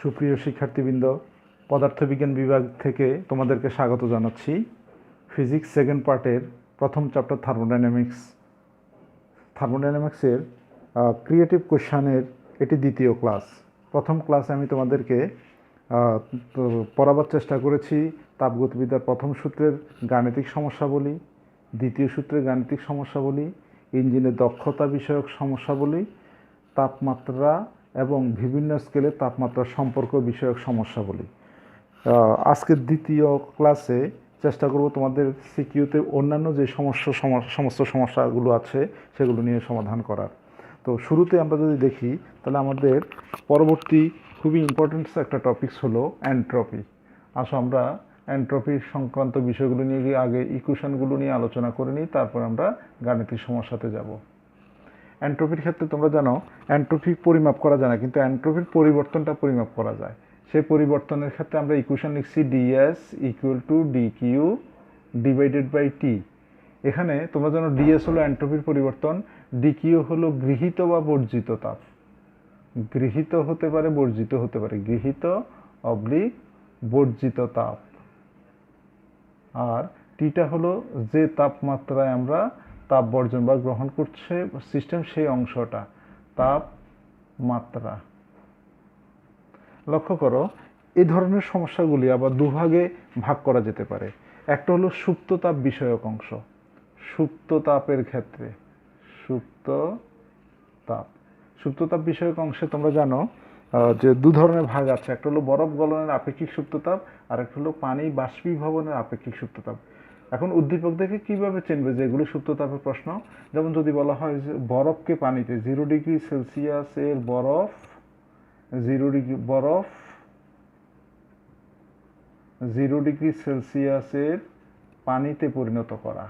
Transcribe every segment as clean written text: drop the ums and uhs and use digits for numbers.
সুপ্রিয় শিক্ষার্থীবৃন্দ, পদার্থবিজ্ঞান বিভাগ থেকে তোমাদেরকে স্বাগত জানাচ্ছি। ফিজিক্স সেকেন্ড পার্টের প্রথম চ্যাপ্টার থার্মোডাইনামিক্সের ক্রিয়েটিভ কোশ্চানের এটি দ্বিতীয় ক্লাস। প্রথম ক্লাসে আমি তোমাদেরকে পড়াবার চেষ্টা করেছি তাপগতিবিদ্যার প্রথম সূত্রের গাণিতিক সমস্যাবলী, দ্বিতীয় সূত্রের গাণিতিক সমস্যাবলী, ইঞ্জিনের দক্ষতা বিষয়ক সমস্যাবলী, তাপমাত্রা এবং বিভিন্ন স্কেলে তাপমাত্রার সম্পর্ক বিষয়ক সমস্যাবলী। আজকের দ্বিতীয় ক্লাসে চেষ্টা করব তোমাদের সিকিউতে অন্যান্য যে সমস্ত সমস্যাগুলো আছে সেগুলো নিয়ে সমাধান করার। তো শুরুতে আমরা যদি দেখি তাহলে আমাদের পরবর্তী খুবই ইম্পর্টেন্ট একটা টপিকস হলো এন্ট্রপি। আসো আমরা এন্ট্রপির সংক্রান্ত বিষয়গুলো নিয়ে গিয়ে আগে ইকুয়েশনগুলো নিয়ে আলোচনা করে নিই, তারপর আমরা গাণিতিক সমস্যাতে যাব। এন্ট্রপির ক্ষেত্রে তোমরা জানো এন্ট্রপি পরিমাপ করা যায় না, কিন্তু এন্ট্রপির পরিবর্তনটা পরিমাপ করা যায়। সেই পরিবর্তনের ক্ষেত্রে আমরা ইকুয়েশন লিখছি DS equal to DQ divided by T. এখানে তোমরা জানো ডিএস হলো এন্ট্রপির পরিবর্তন, ডিকিউ হলো গৃহীত বা বর্জিত তাপ। গৃহীত হতে পারে, বর্জিত হতে পারে, গৃহীত অবলিক বর্জিত তাপ। আর টিটা হলো যে তাপমাত্রায় আমরা তাপ বর্জন বা গ্রহণ করছে সিস্টেম সেই অংশটা, তাপমাত্রা। লক্ষ্য করো এই ধরনের সমস্যাগুলি আবার দুভাগে ভাগ করা যেতে পারে। একটা হলো সুপ্ত তাপ বিষয়ক অংশ। সুপ্ত তাপের ক্ষেত্রে সুপ্ত তাপ বিষয়ক অংশে তোমরা জানো যে দু ধরনের ভাগ আছে। একটা হলো বরফ গলনের আপেক্ষিক সুপ্ততাপ, আর একটা হলো পানি বাষ্পীভবনের আপেক্ষিক সুপ্ততাপ। এখন উদ্দীপক দেখে কিভাবে চিনবে যে এগুলো সুপ্ততাপের প্রশ্ন? যেমন যদি বলা হয় যে বরফকে পানিতে 0 ডিগ্রি সেলসিয়াসের বরফ 0 ডিগ্রি সেলসিয়াসের পানিতে পরিণত করা,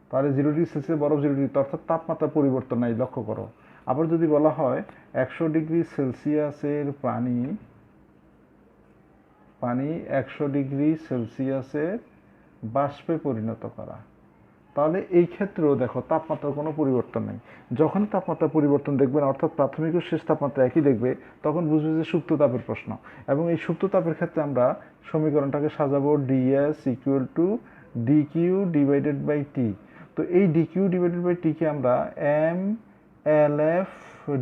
তাহলে 0 ডিগ্রি সেলসিয়াস বরফ 0 ডিগ্রি, অর্থাৎ তাপমাত্রা পরিবর্তন নাই। লক্ষ্য করো। আবার যদি বলা হয় 100 ডিগ্রি সেলসিয়াসের পানি 100 ডিগ্রি সেলসিয়াসের বাষ্পে পরিণত করা, তাহলে এই ক্ষেত্রেও দেখো তাপমাত্রার কোনো পরিবর্তন নেই। যখন তাপমাত্রা পরিবর্তন দেখবেন, অর্থাৎ প্রাথমিক ও শেষ তাপমাত্রা একই দেখবে, তখন বুঝবে যে সুপ্ত তাপের প্রশ্ন। এবং এই সুপ্ত তাপের ক্ষেত্রে আমরা সমীকরণটাকে সাজাবো DS equal to DQ divided by T. তো এই ডিকিউ ডিভাইডেড বাই টিকে আমরা M L F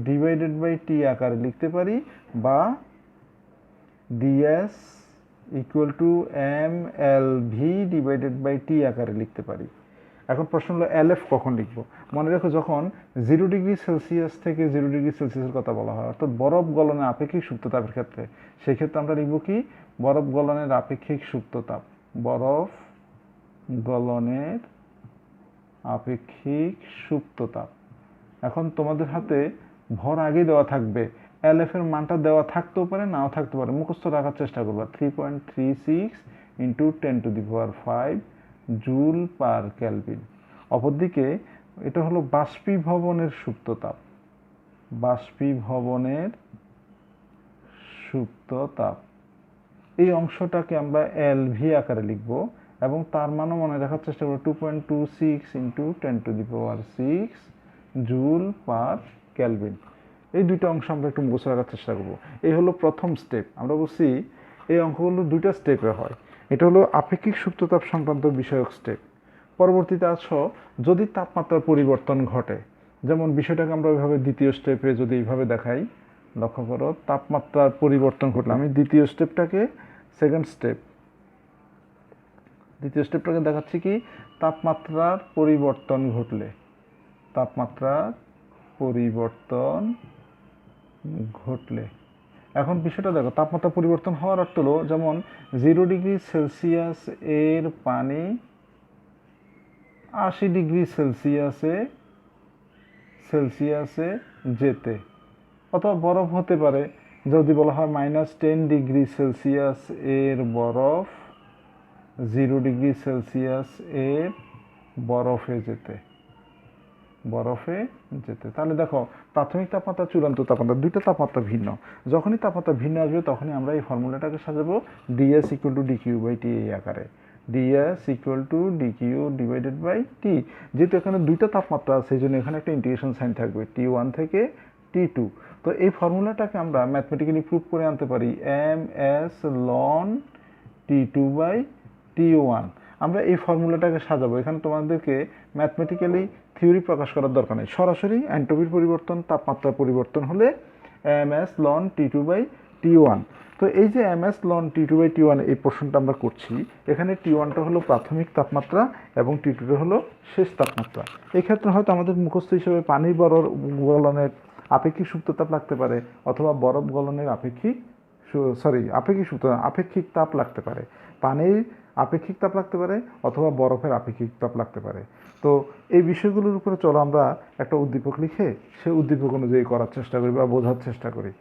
divided by T আকারে লিখতে পারি, বা DS equal to M L V divided by T আকারে লিখতে পারি। এখন প্রশ্ন হলো এলএফ কখন লিখবো? মনে রাখো যখন 0 ডিগ্রি সেলসিয়াস থেকে 0 ডিগ্রি সেলসিয়াসের কথা বলা হয়, অর্থাৎ বরফ গলনের আপেক্ষিক সুপ্ততাপের ক্ষেত্রে, সেই ক্ষেত্রে আমরা লিখব কি? বরফ গলনের আপেক্ষিক সুপ্ততাপ। বরফ গলনের আপেক্ষিক সুপ্ততাপ। এখন তোমাদের হাতে ভর আগেই দেওয়া থাকবে, এলএফ এর মানটা দেওয়া থাকতেও পারে, নাও থাকতে পারে, মুখস্থ রাখার চেষ্টা করবা। 3.36 ইন্টু 10⁵ জুল পার কেলভিন। অপরদিকে এটা হলো বাষ্পীভবনের সুপ্ততাপ। বাষ্পীভবনের সুপ্ততাপ, এই অংশটাকে আমরা এলভি আকারে লিখব, এবং তার মানও মনে রাখার চেষ্টা করব। 2.26 ইন্টু 10⁶ জুল পার কেলভিন। এই দুইটা অংশ আমরা একটু মুখস্থ রাখার চেষ্টা করব। এই হলো প্রথম স্টেপ। আমরা বলছি এই অঙ্কগুলো দুইটা স্টেপে হয়। এটা হলো আপেক্ষিক সুপ্ততাপ সংক্রান্ত বিষয়ক স্টেপ। পরবর্তীতে আসো যদি তাপমাত্রার পরিবর্তন ঘটে, যেমন বিষয়টাকে আমরা ওইভাবে দ্বিতীয় স্টেপে যদি এইভাবে দেখাই, লক্ষ্য করো তাপমাত্রার পরিবর্তন ঘটলে, আমি দ্বিতীয় স্টেপটাকে দ্বিতীয় স্টেপটাকে দেখাচ্ছি কি? তাপমাত্রার পরিবর্তন ঘটলে, এখন বিষয়টা দেখো, তাপমাত্রা পরিবর্তন হওয়ার অর্থ হলো, যেমন 0 ডিগ্রি সেলসিয়াস এর পানি 80 ডিগ্রি সেলসিয়াসে যেতে, অথবা বরফ হতে পারে যদি বলা হয় -10 ডিগ্রি সেলসিয়াস এর বরফ 0 ডিগ্রি সেলসিয়াস এর বরফে যেতে। তাহলে দেখো প্রাথমিক তাপমাত্রা, চূড়ান্ত তাপমাত্রা, দুইটা তাপমাত্রা ভিন্ন। যখনই তাপমাত্রা ভিন্ন আসবে তখনই আমরা এই ফর্মুলাটাকে সাজাবো DS equal to DQ by T এই আকারে। DS equal to DQ divided by T. যেহেতু এখানে দুইটা তাপমাত্রা আছে, সেই জন্য এখানে একটা ইন্টিগ্রেশন সাইন থাকবে, T1 থেকে T2। তো এই ফর্মুলাটাকে আমরা ম্যাথমেটিক্যালি প্রুভ করে আনতে পারি ms ln T2/T1। আমরা এই ফর্মুলাটাকে সাজাবো, এখানে তোমাদেরকে ম্যাথমেটিক্যালি থিওরি প্রকাশ করার দরকার নেই, সরাসরি এন্ট্রপির পরিবর্তন, তাপমাত্রার পরিবর্তন হলে ms ln T2/T1। তো এই যে ms ln T2/T1 এই পোর্শনটা আমরা করছি, এখানে T1টা হলো প্রাথমিক তাপমাত্রা এবং T2টা হলো শেষ তাপমাত্রা। এই ক্ষেত্রে হয়তো আমাদের মুখস্থ হিসেবে পানির বরফ গলনের আপেক্ষিক সুপ্ততাপ লাগতে পারে, অথবা বরফ গলনের আপেক্ষিক তাপ লাগতে পারে, পানির আপেক্ষিক তাপ লাগতে পারে, অথবা বরফের আপেক্ষিক তাপ লাগতে পারে। তো এই বিষয়গুলোর উপরে চলো আমরা একটা উদ্দীপক লিখে সেই উদ্দীপক অনুযায়ী করার চেষ্টা করি বা বোঝার চেষ্টা করি।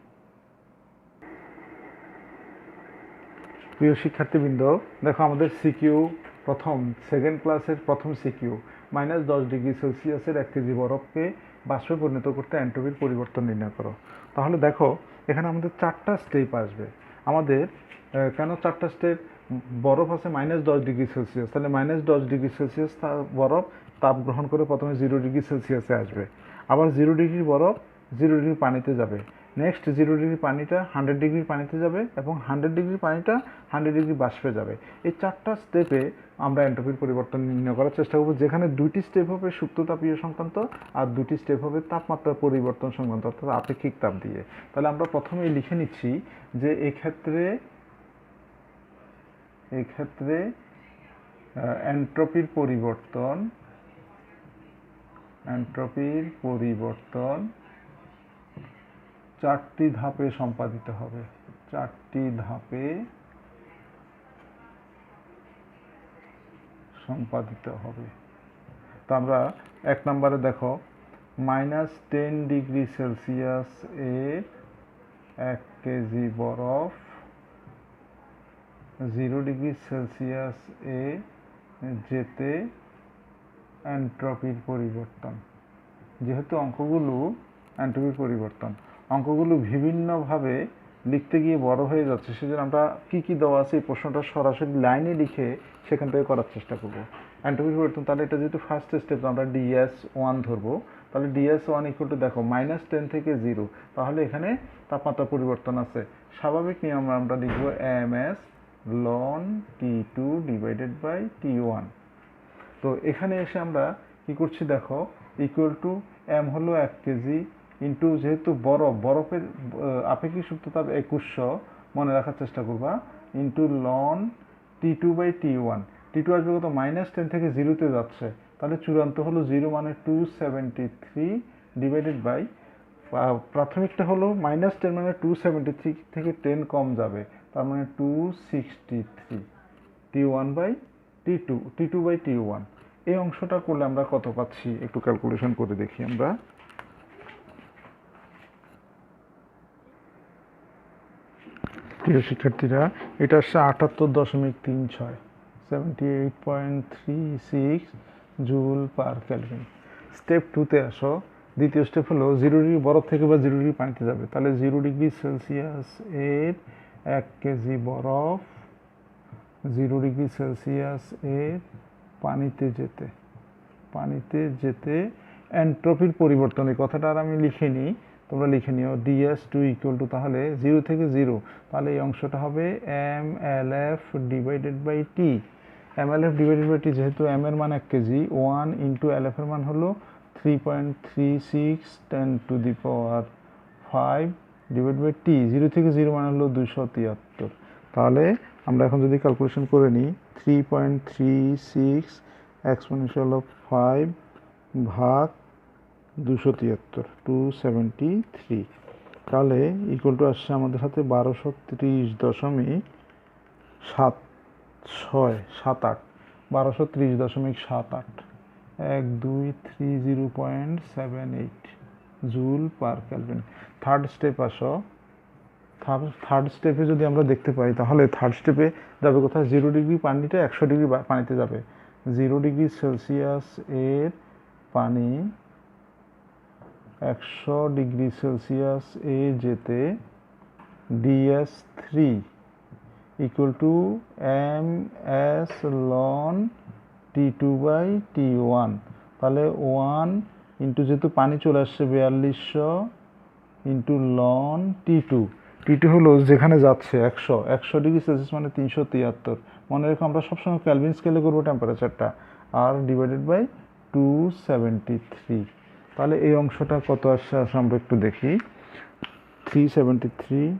প্রিয় শিক্ষার্থীবৃন্দ, দেখো আমাদের সিকিউ সেকেন্ড ক্লাসের প্রথম সিকিউ -10°C 1 কেজি বরফকে বাষ্পে পরিণত করতে এন্ট্রপির পরিবর্তন নির্ণয় করো। তাহলে দেখো এখানে আমাদের 4টা স্টেপ আসবে। আমাদের কেন 4টা স্টেপ? বরফ আছে -10°C, তাহলে -10°C বরফ তাপ গ্রহণ করে প্রথমে 0°C আসবে, আবার 0° বরফ 0° পানিতে যাবে, নেক্সট 0° পানিটা 100° পানিতে যাবে, এবং 100° পানিটা 100° বাষ্পে যাবে। এই 4টা স্টেপে আমরা এন্ট্রপির পরিবর্তন নির্ণয় করার চেষ্টা করব, যেখানে 2টি স্টেপ হবে সুপ্ততাপীয় সংক্রান্ত আর 2টি স্টেপ হবে তাপমাত্রার পরিবর্তন সংক্রান্ত, অর্থাৎ আপেক্ষিক তাপ দিয়ে। তাহলে আমরা প্রথমেই লিখে নিচ্ছি যে এই ক্ষেত্রে এন্ট্রপির পরিবর্তন 4টি ধাপে সম্পাদিত হবে। 4টি ধাপে সম্পাদিত হবে। তো আমরা 1 নম্বরে দেখো -10°C এ 1 কেজি বরফ 0°C এ যেতে এন্ট্রপির পরিবর্তন। যেহেতু অঙ্কগুলো এন্ট্রপির পরিবর্তন, অঙ্কগুলো বিভিন্নভাবে লিখতে গিয়ে বড় হয়ে যাচ্ছে, সেজন্য আমরা কী কী দেওয়া আছে এই প্রশ্নটা সরাসরি লাইনে লিখে সেখান থেকে করার চেষ্টা করব। এন্ট্রপির পরিবর্তন, তাহলে এটা যেহেতু ফার্স্ট স্টেপ আমরা DS1 ধরবো, তাহলে DS1 ইকুয়াল টু দেখো -10 থেকে 0, তাহলে এখানে তাপমাত্রা পরিবর্তন আছে। স্বাভাবিক নিয়ম আমরা লিখব ms ln T2/T1। তো এখানে এসে আমরা কি করছি দেখো, ইকুয়াল টু m হলো 1 কেজি ইন্টু, যেহেতু বরফের আপেক্ষিক সুপ্ততাপ 2100 মনে রাখার চেষ্টা করবা, ইন্টু ln T2/T1। T2 আসবে কত? -10 থেকে 0-তে যাচ্ছে, তাহলে চূড়ান্ত হলো 0 মানে 273 ডিভাইডেড বাই প্রাথমিকটা হলো -10 মানে 273 থেকে 10 কম যাবে, তার মানে 263 T2/T1। এই অংশটা করলে আমরা কত পাচ্ছি একটু ক্যালকুলেশন করে দেখি আমরা। প্রিয় শিক্ষার্থীরা, এটা আসছে 78.36 78.36 জুল পার কেলভিন। স্টেপ 2-তে আসো। দ্বিতীয় স্টেপ হলো 0° বরফ থেকে বা 0° পানিতে যাবে, তাহলে 0°C এর 1 কেজি বরফ 0°C এর পানিতে যেতে এন্ট্রপির পরিবর্তন, এই কথাটা আর আমি লিখে নিই, তোমরা লিখে নিও। DS2 ইকুয়াল টু, তাহলে 0 থেকে 0, তাহলে এই অংশটা হবে mLF divided by T. mLF divided by T, যেহেতু m এর মান 1 কেজি, 1 ইন্টু LF এর মান হলো 3.36 10⁵ ডিভাইড বাই টি। 0 থেকে 0 মান হলো 273। তাহলে আমরা এখন যদি ক্যালকুলেশন করে নিই, 3.36 exponential of 5 ভাগ 273, তাহলে ইকুয়াল টু আসছে আমাদের হাতে 1230.78 1230.78 joule per kelvin. Third step আসো। থার্ড স্টেপে যদি আমরা দেখতে পাই, তাহলে থার্ড স্টেপে যাবে কোথায়? 0° পানিটা 100° পানিতে যাবে। 0°C এর পানি 100°C এ যেতে DS3 equal to ms ln T2/T1। তাহলে 1 ইন্টু, যেহেতু পানি চলে আসছে 4200 ইন্টু লন T2। T2 হলো যেখানে যাচ্ছে 100 ডিগ্রি সেলসিয়াস মানে 373। মনে রেখো আমরা সবসময় কেলভিন স্কেলে করবো টেম্পারেচারটা, আর ডিভাইডেড বাই 273। তাহলে এই অংশটা কত আসছে আমরা একটু দেখি। 373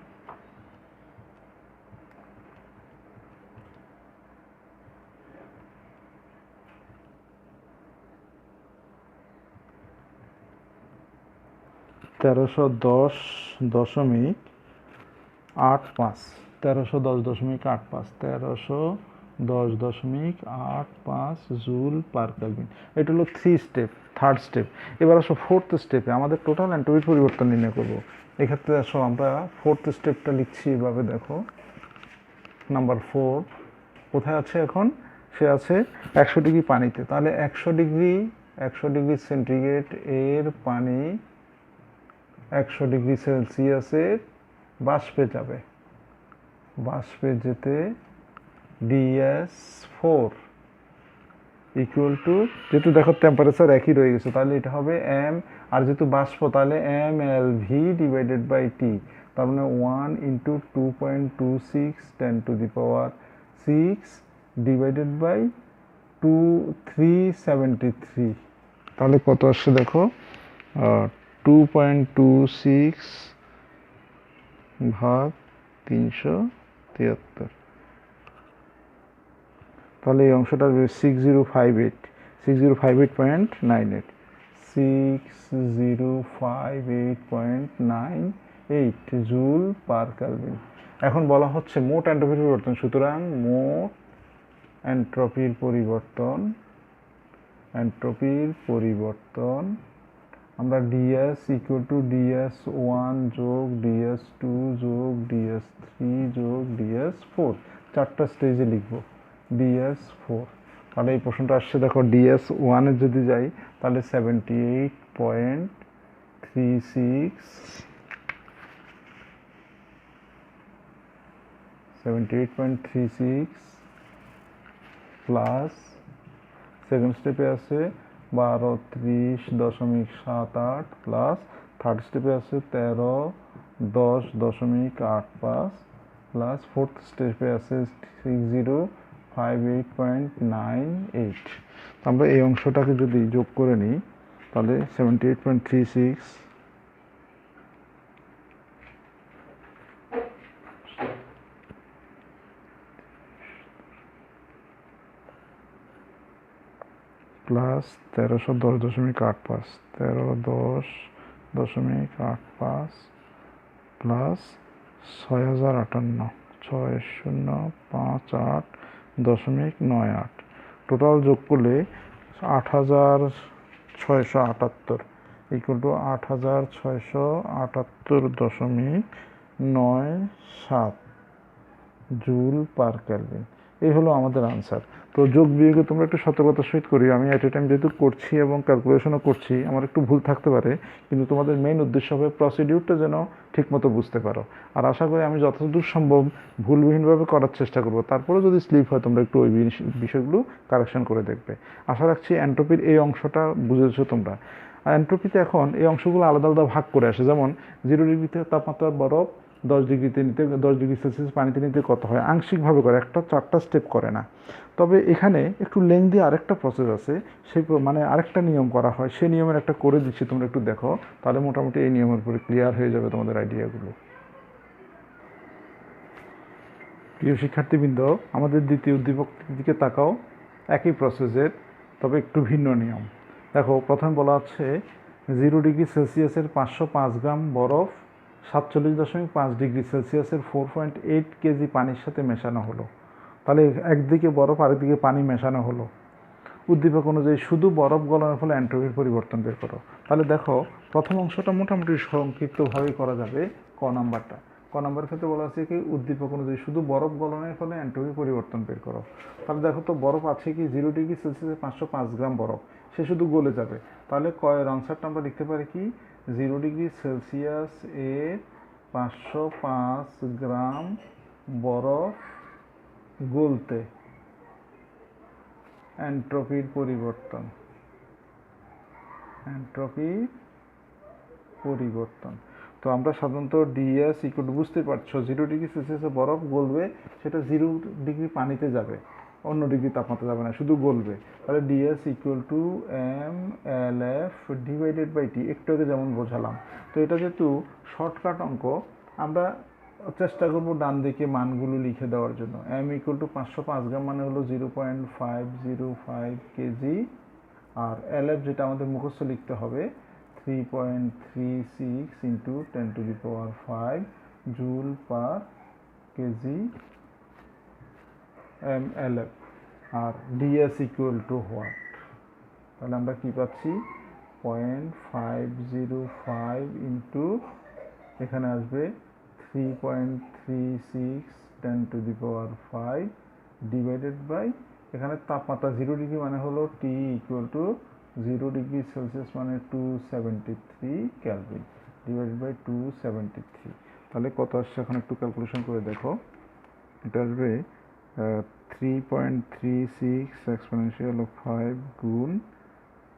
1310.85 1310.85 জুল পার কেলভিন। এটা হলো 3 স্টেপ, থার্ড স্টেপ। এবার আসো ফোর্থ স্টেপে আমাদের টোটাল এন্ট্রপির পরিবর্তন নির্ণয় করব। এক্ষেত্রে আসো আমরা ফোর্থ স্টেপটা লিখছি এভাবে, দেখো নাম্বার 4 কোথায় আছে এখন, সে আছে 100 ডিগ্রি পানিতে। তাহলে 100 ডিগ্রি সেন্টিগ্রেড এর পানি 100 ডিগ্রি সেলসিয়াসের বাষ্পে যাবে, বাষ্পে যেতে DS4 ইকুয়াল টু, যেহেতু দেখো টেম্পারেচার একই রয়ে গেছে তাহলে এটা হবে m, আর যেহেতু বাষ্প তাহলে mLV ডিভাইডেড বাই T। তার মানে 1 ইন্টু 2.26 10⁶ ডিভাইডেড বাই 373। তাহলে কত আসছে দেখো, 2.26 ভাগ 373। তাহলে এই অংশটা 6058, 6058.98, 6058.98 জুল পার কেলভিন। এখন বলা হচ্ছে মোট এন্ট্রপির পরিবর্তন। সুতরাং মোট এন্ট্রপির পরিবর্তন আমরা DS ইকুয়াল টু DS1 যোগ DS2 যোগ DS3 যোগ DS4 চারটা স্টেজে লিখব DS4। তাহলে এই প্রশ্নটা আসছে দেখো DS1 এর যদি যাই তাহলে 78.36 প্লাস সেকেন্ড স্টেপে আছে 1230.78 প্লাস থার্ড স্টেপে আছে 1310.85 প্লাস ফোর্থ স্টেপে আছে 6058.98। আমরা এই অংশটাকে যদি যোগ করে নিই তাহলে 78.36 প্লাস 1310.85 1310.85 প্লাস 6058.98 টোটাল যোগ করলে 8678 equal to 8678.97 joule per kelvin. এই হলো আমাদের আনসার। তো যোগ বিয়োগে তোমরা একটু সতর্কতার সহিত করি। আমি এট এ টাইম যেহেতু করছি এবং ক্যালকুলেশনও করছি, আমার একটু ভুল থাকতে পারে, কিন্তু তোমাদের মেইন উদ্দেশ্য হবে প্রসিডিউরটা যেন ঠিকমতো বুঝতে পারো। আর আশা করি আমি যতদূর সম্ভব ভুলবিহীনভাবে করার চেষ্টা করব। তারপরেও যদি স্লিপ হয় তোমরা একটু ওই বিষয়গুলো কারেকশন করে দেখবে। আশা রাখছি এন্ট্রপির এই অংশটা বুঝেছো তোমরা। এন্ট্রপিতে এখন এই অংশগুলো আলাদা আলাদা ভাগ করে আসে। যেমন 0 ডিগ্রিতে তাপমাত্রার বরফ 10 ডিগ্রিতে নিতে 10 ডিগ্রি সেলসিয়াস পানিতে নিতে কত হয়, আংশিকভাবে করে, একটা 4টা স্টেপ করে না। তবে এখানে একটু লেংদি আরেকটা প্রসেস আছে, সেই মানে আরেকটা নিয়ম করা হয়, সেই নিয়মের একটা করে দিচ্ছি, তোমরা একটু দেখো, তাহলে মোটামুটি এই নিয়মের উপরে ক্লিয়ার হয়ে যাবে তোমাদের আইডিয়াগুলো। প্রিয় শিক্ষার্থীবৃন্দ, আমাদের দ্বিতীয় উদ্দীপকটির দিকে তাকাও। একই প্রসেসের, তবে একটু ভিন্ন নিয়ম। দেখো প্রথমে বলা হচ্ছে 0 ডিগ্রি সেলসিয়াসের 505 গ্রাম বরফ 47.5 ডিগ্রি সেলসিয়াসের 4.8 কেজি পানির সাথে মেশানো হলো। তাহলে একদিকে বরফ আরেকদিকে পানি মেশানো হলো। উদ্দীপক অনুযায়ী শুধু বরফ গলনের ফলে এন্ট্রপির পরিবর্তন বের করো। তাহলে দেখো প্রথম অংশটা মোটামুটি সংক্ষিপ্তভাবেই করা যাবে। ক নাম্বারের ক্ষেত্রে বলা আছে কি উদ্দীপক অনুযায়ী শুধু বরফ গলনের ফলে এন্ট্রপির পরিবর্তন বের করো। তাহলে দেখো তো বরফ আছে কি 0 ডিগ্রি সেলসিয়াসে 505 গ্রাম বরফ, সে শুধু গলে যাবে। তাহলে কয়ের আনসারটা আমরা লিখতে পারি কি 0 ডিগ্রি সেলসিয়াস এ 505 গ্রাম বরফ গলতে এন্ট্রপির পরিবর্তন। তো আমরা সাধারণত ডিএস ইকুয়াল বুঝতে পারছো 0°C বরফ গলবে, সেটা 0° পানিতে যাবে, অন্য ডিগ্রি তাপমাত্রা যাবে না, শুধু গলবে। তাহলে DS equal to MLF divided by T, একটু আগে যেমন বোঝালাম। তো এটা যেহেতু শর্টকাট অঙ্ক, আমরা চেষ্টা করবো ডান দিকে মানগুলো লিখে দেওয়ার জন্য। M ইকুয়াল টু 505 গ্রাম মানে হলো 0.505 কেজি, আর LF যেটা আমাদের মুখস্থ লিখতে হবে 3.36 into 10⁵ joule per KG MLF। আর ডিএস ইকুয়াল টু হোয়াট, তাহলে আমরা কি পাচ্ছি 0.505 ইন্টু এখানে আসবে 3.36 10⁵ ডিভাইডেড বাই এখানে তাপমাত্রা 0° মানে হলো টি ইকুয়াল টু 0°C মানে 273 কেলভিন ডিভাইডেড বাই 273। তাহলে কত আসছে এখন একটু ক্যালকুলেশন করে দেখো। এটা আসবে 3.36 এক্সপোনেনশিয়াল অফ 5 গুণ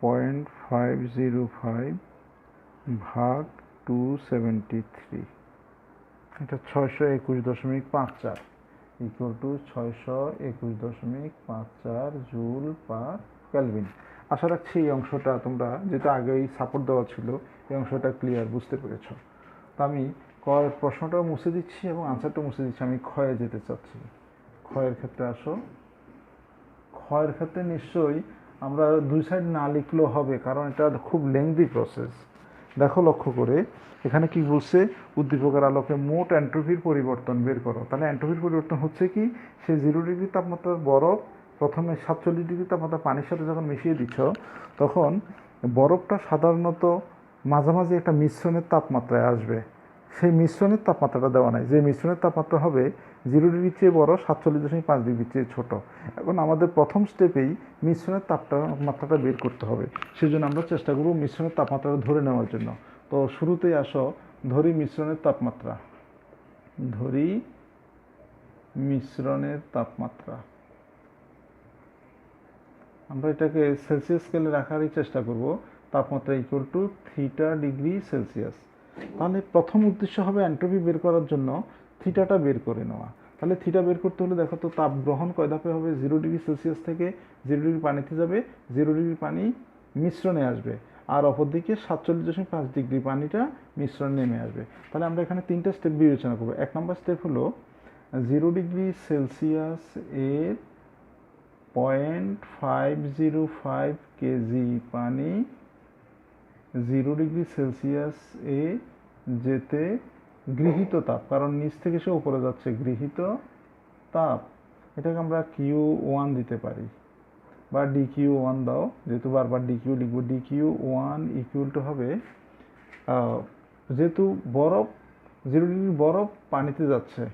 0.505 ভাগ 273, এটা 621.54 equal to 621.54 joule per kelvin. আশা রাখছি এই অংশটা তোমরা, যেটা আগেই সাপোর্ট দেওয়া ছিল, এই অংশটা ক্লিয়ার বুঝতে পেরেছ। তো আমি প্রশ্নটাও মুছে দিচ্ছি এবং আনসারটাও মুছে দিচ্ছি। আমি ক্ষয়ে যেতে চাচ্ছি। ক্ষয়ের ক্ষেত্রে আসো। ক্ষয়ের ক্ষেত্রে নিশ্চয়ই আমরা দুই সাইড না লিখলেও হবে, কারণ এটা খুব লেংদি প্রসেস। দেখো লক্ষ্য করে এখানে কি বলছে, উদ্দীপকের আলোকে মোট এন্ট্রপির পরিবর্তন বের করো। তাহলে এন্ট্রপির পরিবর্তন হচ্ছে কি, সে 0° তাপমাত্রার বরফ প্রথমে 47° তাপমাত্রা পানির সাথে যখন মিশিয়ে দিচ্ছ, তখন বরফটা সাধারণত মাঝামাঝি একটা মিশ্রণের তাপমাত্রায় আসবে। সেই মিশ্রণের তাপমাত্রাটা দেওয়া নাই, যে মিশ্রণের তাপমাত্রা হবে 0°র চেয়ে বড়, 47.5° চেয়ে ছোট। এখন আমাদের প্রথম স্টেপেই মিশ্রণের তাপমাত্রাটা বের করতে হবে। সেজন্য আমরা চেষ্টা করব মিশ্রণের তাপমাত্রাটা ধরে নেওয়ার জন্য। তো শুরুতেই আসো, ধরি মিশ্রণের তাপমাত্রা, ধরি মিশ্রণের তাপমাত্রা। আমরা এটাকে সেলসিয়াস স্কেলে রাখারই চেষ্টা করব। তাপমাত্রা ইকুয়াল টু θ°C। তাহলে প্রথম উদ্দেশ্য হবে এন্ট্রপি বের করার জন্য থিটাটা বের করে নেওয়া। তাহলে থিটা বের করতে হলে দেখো তো, তাপ গ্রহণ কয় ধাপে হবে, 0°C থেকে 0° পানিতে যাবে, 0° পানি মিশ্রণে আসবে, আর অপরদিকে 47.5° পানিটা মিশ্রণ নেমে আসবে। তাহলে আমরা এখানে তিনটা স্টেপ বিবেচনা করবো। 1 নম্বর স্টেপ হলো 0°C এর 0.505 কেজি পানি 0°C এ যেতে গৃহীত তাপ, কারণ নিচ থেকে সে উপরে যাচ্ছে, গৃহীত তাপ, এটাকে আমরা Q1 দিতে পারি, বা dQ1 দাও, যেহেতু বারবার dQ লিখবো। dQ1 ইকুয়াল টু হবে, যেহেতু বরফ 0° বরফ পানিতে যাচ্ছে,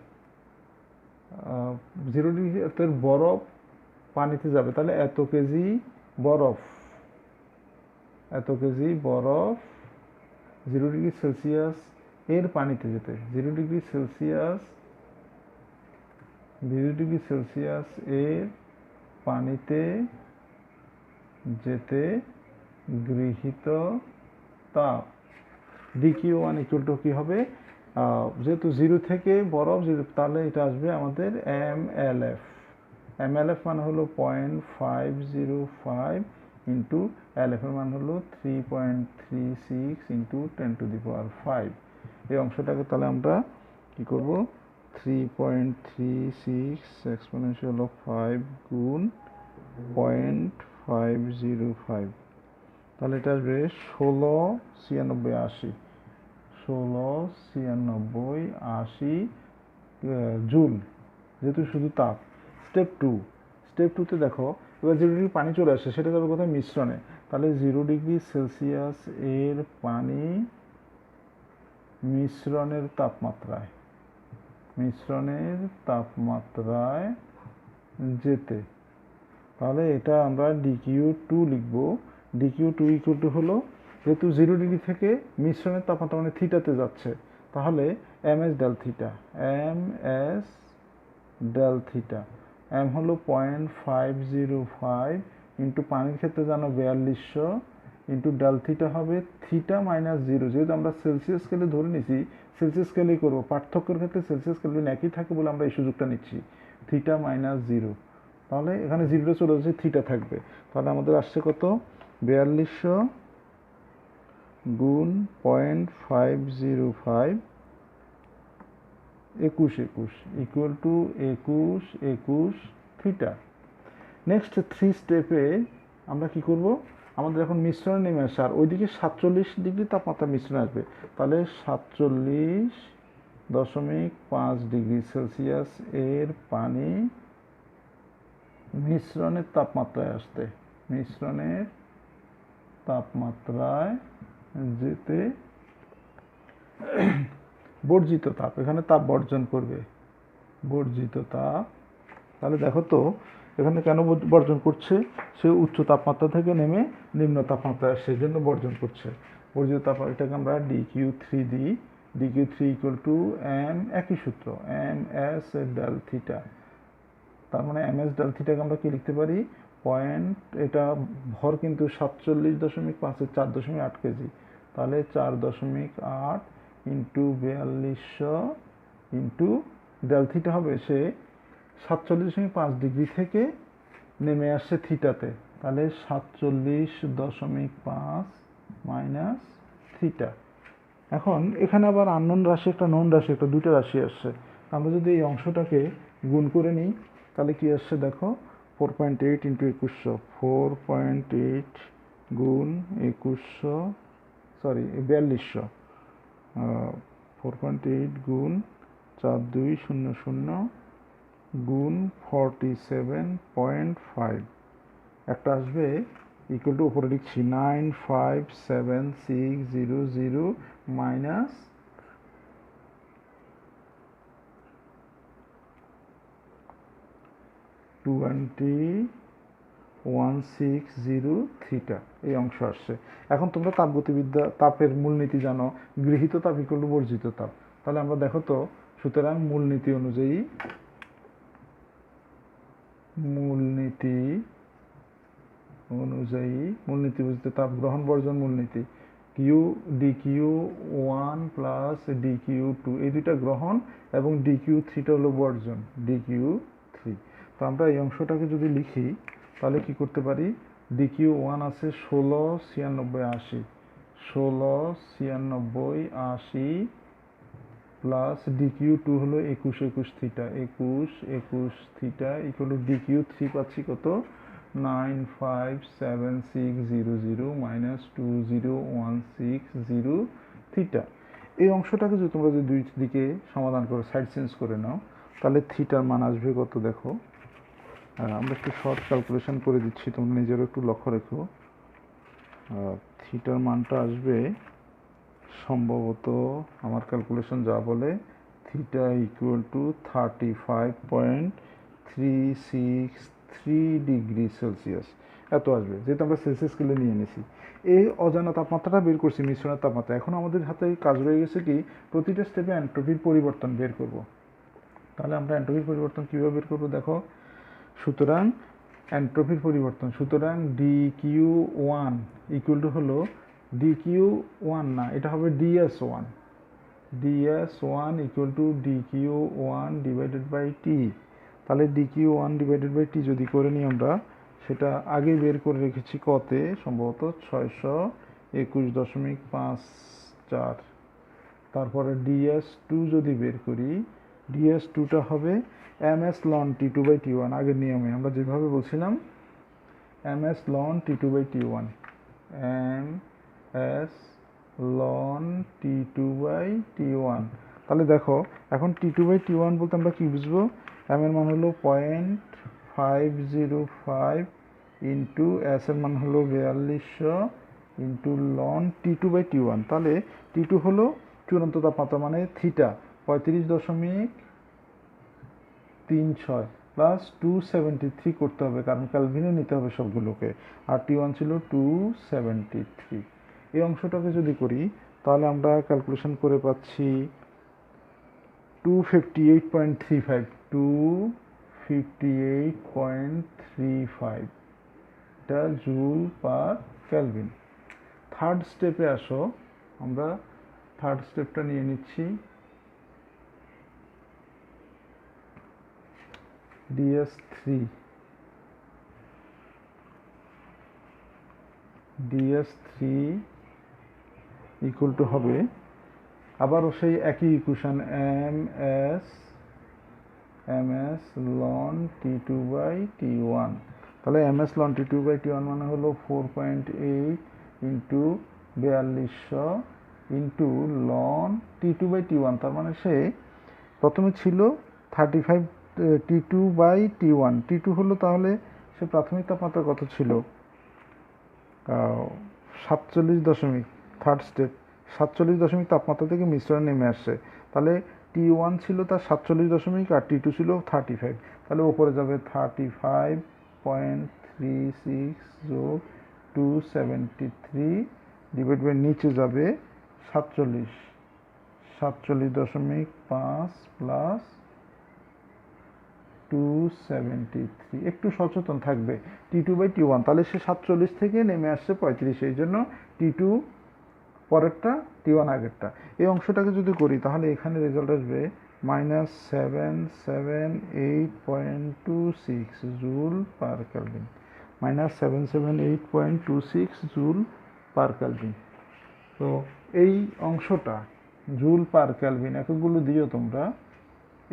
0° বরফ পানিতে যাবে, তাহলে এত কেজি বরফ, এত কেজি বরফ 0°C এর পানিতে যেতে, 0°C এর পানিতে যেতে গৃহীত তাপ dQ1 ইকুয়াল টু কি হবে, যেহেতু 0 থেকে বরফ 0, তাহলে এটা আসবে আমাদের MLF। MLF মানে হলো 0.505 ইন্টু LF এর মান হলো 3.36 ইন্টু 10⁵। এই অংশটাকে তাহলে আমরা কি করব, 3.36 এক্সপোনেনশিয়াল অফ 5 গুণ 0.505, তাহলে এটা আসবে 169680 জুল, যেহেতু শুধু তাপ। স্টেপ 2, স্টেপ 2তে দেখো এবার 0° পানি চলে আসে, সেটা যাবে কোথায়, মিশ্রণে। তাহলে 0°C এর পানি মিশ্রণের তাপমাত্রায় যেতে, তাহলে এটা আমরা dQ2 লিখবো। dQ2 ইকুয়াল টু হলো, যেহেতু 0° থেকে মিশ্রণের তাপমাত্রা মানে থিটাতে যাচ্ছে, তাহলে ms del theta, ms del theta, m হলো 0.505 ইন্টু পানির ক্ষেত্রে জানো 4200, ইন্টু ডেল থিটা হবে থিটা মাইনাস জিরো। যেহেতু আমরা সেলসিয়াস স্কেলে ধরে নিছি, সেলসিয়াস স্কেলেই করবো, পার্থক্যের ক্ষেত্রে সেলসিয়াস কেলভিন একই থাকে বলে আমরা এই সুযোগটা নিচ্ছি। থিটা মাইনাস জিরো, তাহলে এখানে জিরোটা চলে যাচ্ছে, থিটা থাকবে। তাহলে আমাদের আসছে কত, 4200 গুণ 0.505 21 ইকুয়াল টু 21 থিটা। নেক্সট 3 স্টেপে আমরা কি করব, আমাদের এখন মিশ্রণ নেমে আসে, আর ওইদিকে 47 ডিগ্রি তাপমাত্রা মিশ্রণ আসবে। তাহলে 47.5 ডিগ্রি সেলসিয়াস এর পানি মিশ্রণের তাপমাত্রায় আসতে, মিশ্রণের তাপমাত্রায় যেতে বর্জিত তাপ, এখানে তাপ বর্জন করবে, বর্জিত তাপ। তাহলে দেখো তো এখানে কেন বর্জন করছে, সে উচ্চ তাপমাত্রা থেকে নেমে নিম্ন তাপমাত্রায় সেই জন্য বর্জন করছে। বর্জিত তাপমাত্রা, এটাকে আমরা DQ3 দিই, DQ3 ইকুয়াল টু এম, একই সূত্র MS ডেল থিটা। তার মানে MS ডেল থিটাকে আমরা কি লিখতে পারি, পয়েন্ট, এটা ভর কিন্তু 47.5 4.8 কেজি, তাহলে 4.8 ইন্টু 4200 ইন্টু ডেল থিটা হবে, সে 47.5 ডিগ্রি থেকে নেমে আসছে থিটাতে, তাহলে 47.5 মাইনাস থিটা। এখন এখানে আবার আননোন রাশি একটা, নন রাশি একটা, দুটো রাশি আসছে। আমরা যদি এই অংশটাকে গুণ করে নিই তাহলে কি আসছে দেখো, 4.8 ইন্টু 2100, 4.8 গুণ 2100, সরি 4200, 4.8 গুণ 4200 গুণ 47.5, একটা আসবে ইকুয়াল টু, উপরে লিখছি 957,600 মাইনাস 2160 থিটা, এই অংশ আসছে। এখন তোমরা তাপগতিবিদ্যা, তাপের মূলনীতি জানো, গৃহীত তাপ ইকুয়াল টু বর্জিত তাপ। তাহলে আমরা দেখো তো, সুতরাং মূলনীতি অনুযায়ী, মূলনীতি বুঝতে তাপ গ্রহণ বর্জন মূলনীতি, DQ1 প্লাস DQ2, এই দুইটা গ্রহণ এবং DQ3টা হলো বর্জন, DQ3। তো আমরা এই অংশটাকে যদি লিখি তাহলে কি করতে পারি, DQ1 আছে 169680, 169680 প্লাস DQ2 হলো 21 theta, 21 theta equal to DQ3 পাচ্ছি কত, 957,600 মাইনাস 20,160 থিটা। এই অংশটাকে যদি তোমরা যদি দুই দিকে সমাধান করো, সাইড চেঞ্জ করে নাও, তাহলে থিটার মান আসবে কত দেখো, আমরা একটু শর্ট ক্যালকুলেশন করে দিচ্ছি, তোমরা নিজেরও একটু লক্ষ্য রেখো। থিটার মানটা আসবে সম্ভবত, আমার ক্যালকুলেশন যা বলে, theta equal to 35.363 degree Celsius, এত আসবে, যেহেতু আমরা সেলসিয়াস স্কেলে নিয়ে নিয়েছি। এই অজানা তাপমাত্রাটা বের করছি, মিশ্রণের তাপমাত্রা। এখন আমাদের হাতে কাজ রয়ে গেছে কি, প্রতিটা স্টেপে এন্ট্রপির পরিবর্তন বের করব। তাহলে আমরা এন্ট্রপির পরিবর্তন কীভাবে বের করবো দেখো, সুতরাং এন্ট্রপির পরিবর্তন, সুতরাং DQ1 ইকুয়াল টু হলো, DQ1 না, এটা হবে DS1, DS1 equal to DQ1 divided by T. তাহলে DQ1 ডিভাইডেড বাই টি যদি করে নিই আমরা, সেটা আগে বের করে রেখেছি কতে, সম্ভবত 621.54। তারপরে DS2 যদি বের করি, DS2টা হবে MS ln T2 by T1, আগের নিয়মে আমরা যেভাবে বলছিলাম, MS ln T2 by T1, MS ln T2 by T1। তাহলে দেখো এখন T2 বাই T1 বলতে আমরা কি বুঝবো, M এর মান হলো 0.505 ইন্টু S এর মান হলো 4200 into loan T2 by T1। তাহলে T2 হলো চূড়ান্ত তাপমাত্রা, মানে থিটা 35.36 প্লাস 273 করতে হবে, কারণ ক্যালভিনে নিতে হবে সবগুলোকে, আর T1 ছিল 273। এই অংশটাকে যদি করি তাহলে আমরা ক্যালকুলেশন করে পাচ্ছি 258.35, 258.35 এটা জুল পার ক্যালভিন। থার্ড স্টেপে আসো, আমরা থার্ড স্টেপটা নিয়ে নিচ্ছি। DS3 ইকুয়াল টু হবে আবারও সেই একই ইকুয়েশন ms ln T2/T1। তাহলে ms ln T2/T1 মানে হলো 4.8 ইন্টু 4200 ইন্টু ln T2/T1, তার মানে সে প্রথমে ছিল 35 T2/T1। T2 হলো, তাহলে সে প্রাথমিক তাপমাত্রা কত ছিল? 47 থার্ড স্টেপ 47 তাপমাত্রা থেকে মিশ্রণ নেমে আসছে। তাহলে T1 ছিল তার 47 আর T2 ছিল 35। তাহলে উপরে যাবে 35.36 যোগ 273 ডিভাইড বাই নিচে যাবে 47.5 প্লাস 273। একটু সচেতন থাকবে T2/T1, তাহলে সে 47 থেকে নেমে আসছে 35, এই জন্য T2 পরেরটা, T1 আগেরটা। এই অংশটাকে যদি করি তাহলে এখানে রেজাল্ট আসবে -778.26 joule per kelvin, -778.26 joule per kelvin. তো এই অংশটা জুল পার কেলভিন এককগুলো দিও তোমরা।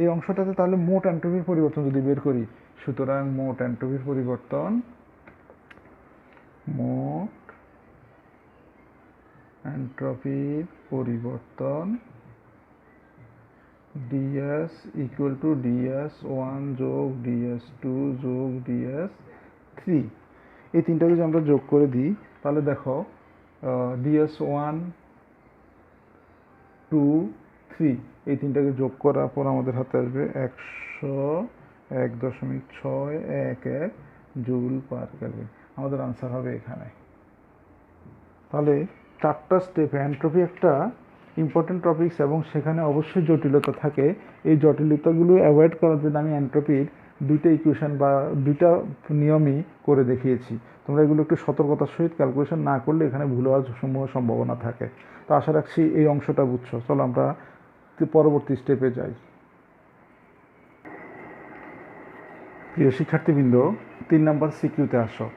এই অংশটাতে তাহলে মোট এন্ট্রপির পরিবর্তন যদি বের করি, সুতরাং মোট এন্ট্রপির পরিবর্তন, মোট এন্ট্রপির পরিবর্তন DS ইকুয়াল টু DS1 যোগ DS2 যোগ DS3। এই তিনটাকে যদি আমরা যোগ করে দিই তাহলে দেখো DS1 2 3 এই তিনটাকে যোগ করার পর আমাদের হাতে আসবে 101.611 জুল পার কেলভিন। আমাদের আনসার হবে এখানে। তাহলে চারটা স্টেপে এন্ট্রপি একটা ইম্পর্টেন্ট টপিকস এবং সেখানে অবশ্যই জটিলতা থাকে। এই জটিলতাগুলো অ্যাভয়েড করার জন্য আমি এন্ট্রপির দুইটা ইকুয়েশন বা দুইটা নিয়মই করে দেখিয়েছি। তোমরা এগুলো একটু সতর্কতার সহিত ক্যালকুলেশন না করলে এখানে ভুল হওয়ার সম্ভাবনা থাকে। তো আশা রাখছি এই অংশটা বুঝছো। চলো আমরা পরবর্তী স্টেপে যাই। প্রিয় শিক্ষার্থীবৃন্দ, 3 নম্বর সিকিউতে আসো।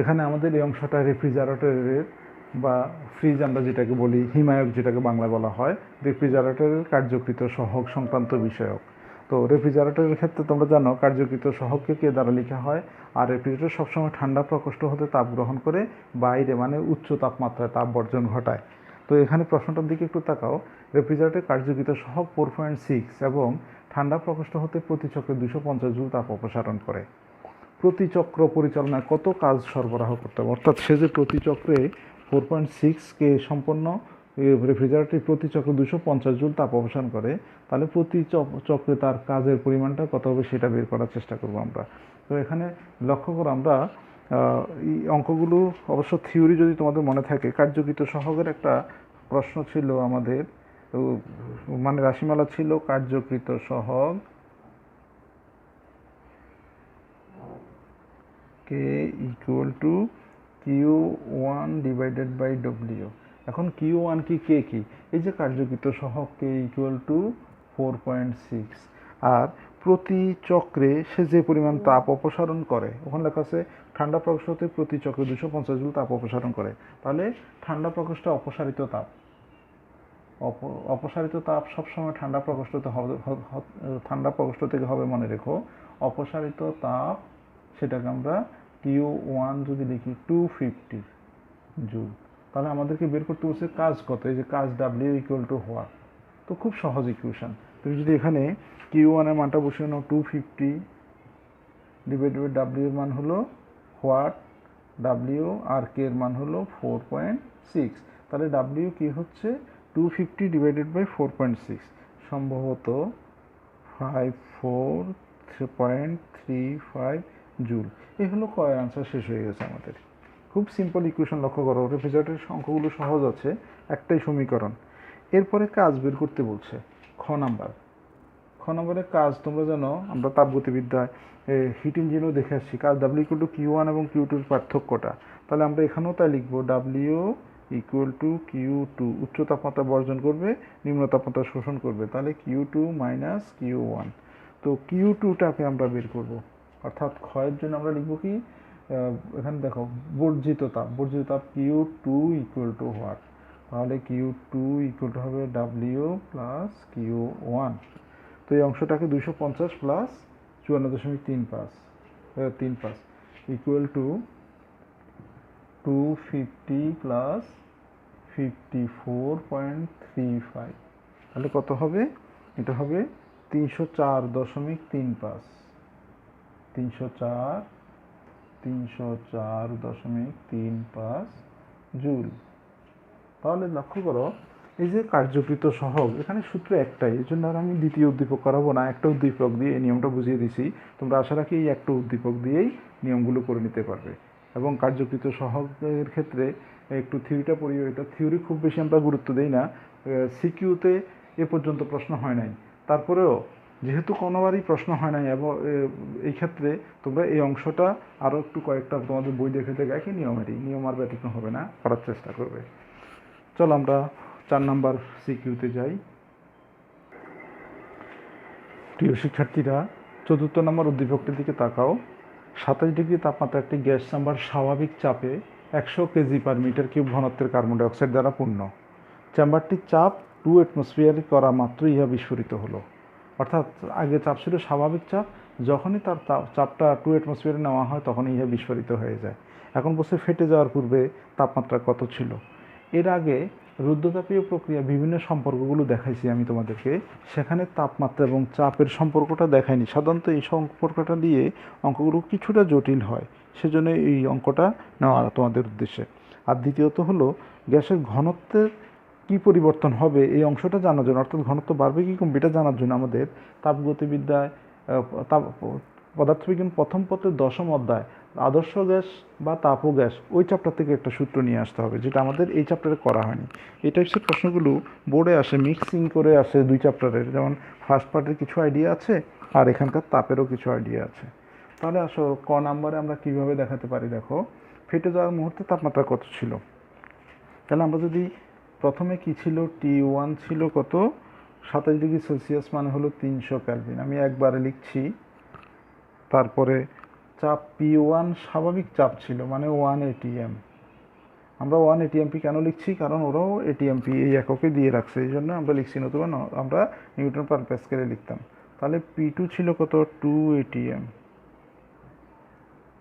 এখানে আমাদের এই অংশটা রেফ্রিজারেটরের বা ফ্রিজ আমরা যেটাকে বলি, হিমায়ক যেটাকে বাংলা বলা হয়, রেফ্রিজারেটরের কার্যকৃত সহগ সংক্রান্ত বিষয়ক। তো রেফ্রিজারেটরের ক্ষেত্রে তোমরা জানো কার্যকৃত সহগকে কে দ্বারা লেখা হয়, আর রেফ্রিজারেটর সবসময় ঠান্ডা প্রকোষ্ঠ হতে তাপ গ্রহণ করে বাইরে মানে উচ্চ তাপমাত্রায় তাপ বর্জন ঘটায়। তো এখানে প্রশ্নটার দিকে একটু তাকাও। রেফ্রিজারেটরের কার্যকৃত সহগ 4.6 এবং ঠান্ডা প্রকোষ্ঠ হতে প্রতি চক্রে 250 জুল তাপ অপসারণ করে। প্রতি চক্র পরিচালনায় কত কাজ সরবরাহ করতে হবে, অর্থাৎ সে যে প্রতি চক্রে 4.6কে সম্পন্ন রেফ্রিজারেটর প্রতি চক্রে 250 জুল তাপ অপসারণ করে, তাহলে প্রতি চক্রে তার কাজের পরিমাণটা কত হবে সেটা বের করার চেষ্টা করব আমরা। তো এখানে লক্ষ্য করো, আমরা এই অঙ্কগুলো অবশ্য থিওরি যদি তোমাদের মনে থাকে, কার্যকৃত সহগের একটা প্রশ্ন ছিল আমাদের, মানে রাশিমালা ছিল কার্যকৃত সহগ K equal to Q1 divided by W। এখন Q1 কি, K কি? এই যে কার্যকৃত সহগ K ইকুয়াল টু 4.6, আর প্রতি চক্রে সে যে পরিমাণ তাপ অপসারণ করে, ওখানে লেখা আছে ঠান্ডা প্রকোষ্ঠতে প্রতি চক্রে 250 জুল তাপ অপসারণ করে। তাহলে ঠান্ডা প্রকোষ্ঠে অপসারিত তাপ, অপসারিত তাপ সবসময় ঠান্ডা প্রকোষ্ঠতে হবে, ঠান্ডা প্রকোষ্ঠ থেকে হবে, মনে রেখো। অপসারিত তাপ সেটাকে আমরা Q1 যদি লিখি 250 জুল, তাহলে আমাদেরকে বের করতে বলছে কাজ কত। এই যে কাজ W ইকুয়াল টু হোয়াট। তো খুব সহজ ইকুয়েশন। তুমি যদি এখানে Q1 এর মানটা বসিয়ে নাও 250 ডিভাইডেড বাই W এর মান হলো হোয়াট, W, আর K এর মান হলো 4.6। তাহলে W কি হচ্ছে 250 ডিভাইডেড বাই 4.6, সম্ভবত 54.35 জুল। এই হলো আনসার, শেষ হয়ে গেছে আমাদের। খুব সিম্পল ইকুয়েশন। লক্ষ্য করো রেফ্রিজারেটরের অঙ্কগুলো সহজ আছে, একটাই সমীকরণ। এরপরে কাজ বের করতে বলছে খ নম্বরের কাজ তোমরা জানো, আমরা তাপগতিবিদ্যায় হিট ইঞ্জিনও দেখে আসছি। কাজ W ইকুয়াল টু Q1 এবং Q2 এর পার্থক্যটা, তাহলে আমরা এখানেও তাই লিখবো W ইকুয়াল টু Q2, উচ্চ তাপমাত্রা বর্জন করবে, নিম্ন তাপমাত্রা শোষণ করবে, তাহলে Q2 মাইনাস Q1। তো Q2টাকে আমরা বের করব, অর্থাৎ ক্ষয়ের জন্য আমরা লিখব কি, এখানে দেখো বর্জিত তাপ Q2 ইকুয়াল টু হোয়াট, তাহলে Q2 ইকুয়াল টু হবে W প্লাস Q1। তো এই অংশটাকে 250 প্লাস 54.35 ইকুয়াল টু 250 প্লাস 54.35, তাহলে কত হবে, এটা হবে 304.35, 304.35 জুল। তাহলে লক্ষ্য করো, এই যে কার্যকৃত সহগ, এখানে সূত্র একটাই, এই জন্য আর আমি দ্বিতীয় উদ্দীপক করাবো না, একটা উদ্দীপক দিয়ে এই নিয়মটা বুঝিয়ে দিছি। তোমরা আশা রাখি এই একটা উদ্দীপক দিয়েই নিয়মগুলো করে নিতে পারবে। এবং কার্যকৃত সহগের ক্ষেত্রে একটু থিওরিটা পড়ি, এটা থিওরি খুব বেশি আমরা গুরুত্ব দিই না, সিকিউতে এ পর্যন্ত প্রশ্ন হয় নাই, তারপরেও যেহেতু কোনোবারই প্রশ্ন হয় নাই, এবং এই ক্ষেত্রে তোমরা এই অংশটা আরও একটু কয়েকটা তোমাদের বই দেখে দেখে একই নিয়ম আর ব্যতিক্রম হবে না, করার চেষ্টা করবে। চলো আমরা 4 নাম্বার সিকিউতে যাই। প্রিয় শিক্ষার্থীরা, 4র্থ নম্বর উদ্দীপকটির দিকে তাকাও। 27 ডিগ্রি তাপমাত্রা একটি গ্যাস চেম্বার স্বাভাবিক চাপে 100 কেজি পার মিটার কিউব ঘনত্বের কার্বন ডাইঅক্সাইড দ্বারা পূর্ণ। চেম্বারটির চাপ 2 অ্যাটমসফিয়ার করা মাত্রই ইহা বিস্ফোরিত হলো। অর্থাৎ আগে চাপ ছিল স্বাভাবিক চাপ, যখনই তার চাপটা 2 অ্যাটমসফিয়ারে নেওয়া হয় তখনই ইহা বিস্ফোরিত হয়ে যায়। এখন বলছে ফেটে যাওয়ার পূর্বে তাপমাত্রা কত ছিল। এর আগে রুদ্ধতাপীয় প্রক্রিয়া বিভিন্ন সম্পর্কগুলো দেখাইছি আমি তোমাদেরকে, সেখানে তাপমাত্রা এবং চাপের সম্পর্কটা দেখাইনি। সাধারণত এই সম্পর্কটা দিয়ে অঙ্কগুলো কিছুটা জটিল হয়, সেজন্য এই অঙ্কটা নেওয়া তোমাদের উদ্দেশ্যে। আর দ্বিতীয়ত হলো গ্যাসের ঘনত্বের কী পরিবর্তন হবে এই অংশটা জানার জন্য, অর্থাৎ ঘনত্ব বাড়বে কি কমবে এটা জানার জন্য আমাদের তাপগতিবিদ্যায় পদার্থবিজ্ঞান প্রথম পত্রের 10ম অধ্যায় আদর্শ গ্যাস বা তাপো গ্যাস, ওই চ্যাপ্টার থেকে একটা সূত্র নিয়ে আসতে হবে, যেটা আমাদের এই চ্যাপ্টারে করা হয়নি। এই টাইপসের প্রশ্নগুলো বোর্ডে আসে, মিক্সিং করে আসে দুই চ্যাপ্টারের, যেমন ফার্স্ট পার্টের কিছু আইডিয়া আছে আর এখানকার তাপেরও কিছু আইডিয়া আছে। তাহলে আসো ক নাম্বারে আমরা কীভাবে দেখাতে পারি, দেখো ফেটে যাওয়ার মুহূর্তে তাপমাত্রা কত ছিল। তাহলে আমরা যদি প্রথমে কি ছিল, T1 ছিল কত, 27 ডিগ্রি সেলসিয়াস, মানে হলো 300 কেলভিন, আমি একবারে লিখছি। তারপরে চাপ P1 স্বাভাবিক চাপ ছিল, মানে 1 ATM। আমরা 1 ATMP কেন লিখছি, কারণ ওরাও ATMP এই এককে দিয়ে রাখছে, এই জন্য আমরা লিখছি, নতুবা আমরা নিউটন পার প্যাসকেলে লিখতাম। তাহলে P2 ছিল কত, 2 ATM,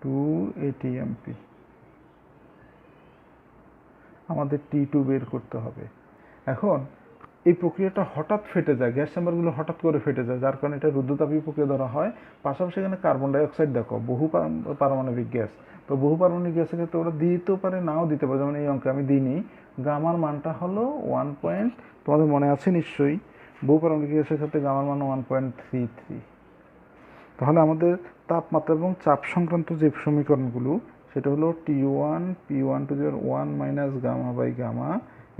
2 ATMP। আমাদের T2 বের করতে হবে। এখন এই প্রক্রিয়াটা হঠাৎ ফেটে যায়, গ্যাস চেম্বারগুলো হঠাৎ করে ফেটে যায়, যার কারণে এটা রুদ্ধতাপীয় প্রক্রিয়া ধরা হয়। পাশাপাশি এখানে কার্বন ডাইঅক্সাইড দেখো, বহু পারমাণবিক গ্যাস, তো বহু পারমাণবিক গ্যাসের ক্ষেত্রে ওরা দিতেও পারে নাও দিতে পারে, যেমন এই অঙ্কে আমি দিইনি। গামার মানটা হলো 1 তোমাদের মনে আছে নিশ্চয়ই, বহু পারমাণবিক গ্যাসের ক্ষেত্রে গামার মান 1.33। তাহলে আমাদের তাপমাত্রা এবং চাপ সংক্রান্ত যে সমীকরণগুলো, সেটা হলো T1 P1 to the power 1 minus gamma by gamma